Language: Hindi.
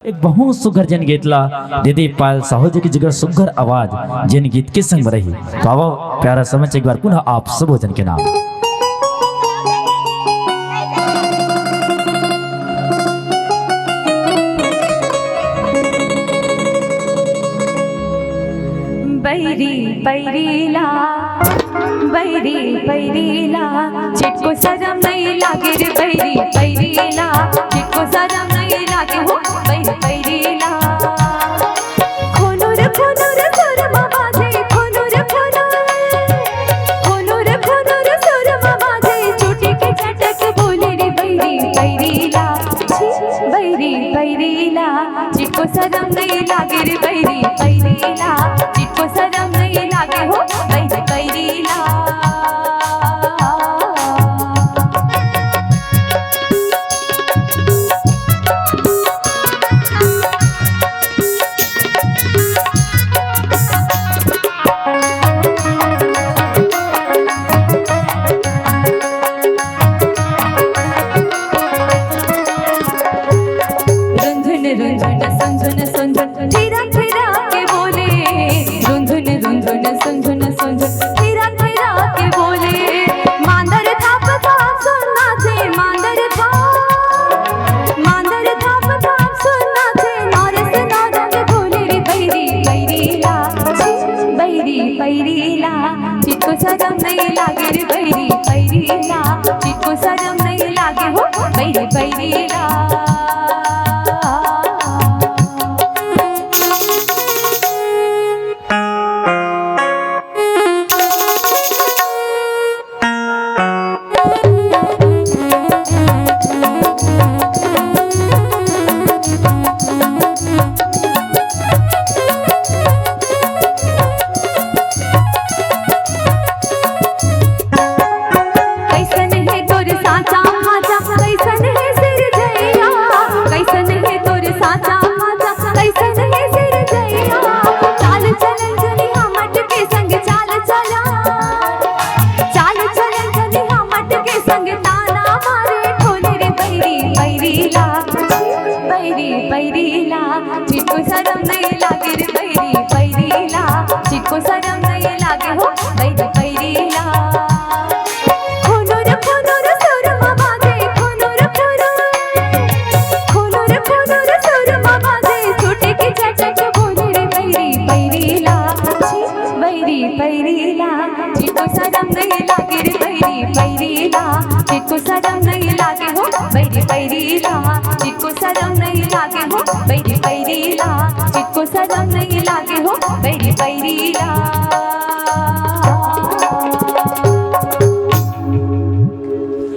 एक बहुत सुघर जन गीतला दीदी पायल साहू जी की जगह सुघर आवाज जिन गीत के संग रही तो आओ प्यारा समझ एक बार पुनः आप सब जन के नाम। बैरी बैरीला बैरी बैरीला चिटको सजम नहीं लागे रे बैरी बैरीला चिटको सजम नहीं लागे हो बैरी बैरीला खोनूर खोनूर सुर बाजे खोनूर खोनूर खोनूर खोनूर सुर बाजे चोटी के चटक बोले रे बैरी बैरीला बैरी बैरीला चिटको सजम नहीं लागे रे बैरी बैरीला चिटको सजम नहीं लागे हो बैरी बैरीला। रुंझुन सुंझुन धीरा धीरा के बोले रुंझुन रुंझुन सुंझुन सुंझुन धीरा धीरा के बोले मांदर थाप थाप सुनना छे मांदर थाप थाप सुनना छे नौरस नौरंग बोले रे बैरी बैरीला बैरी बैरीला चिटको सजम नहीं लागे रे बैरी बैरीला चिटको सजम नहीं लागे हो बैरी बैरीला। बैरीला चिटको सजम नहीं लागे रे बैरी बैरीला चिटको सजम नहीं लागे हो बैरी बैरीला खोनूर खोनूर सुर बाजे खोनूर खोनूर खोनूर खोनूर सुर बाजे छोटे के चटक बोले रे बैरी बैरीला बैरी बैरीला चिटको सजम नहीं लागे रे बैरी बैरीला चिटको सजम नहीं लागे हो बैरी बैरीला चिटको सजम नहीं लागे हो बैरी बैरीला चिटको सजम नहीं लागे हो बैरी बैरीला।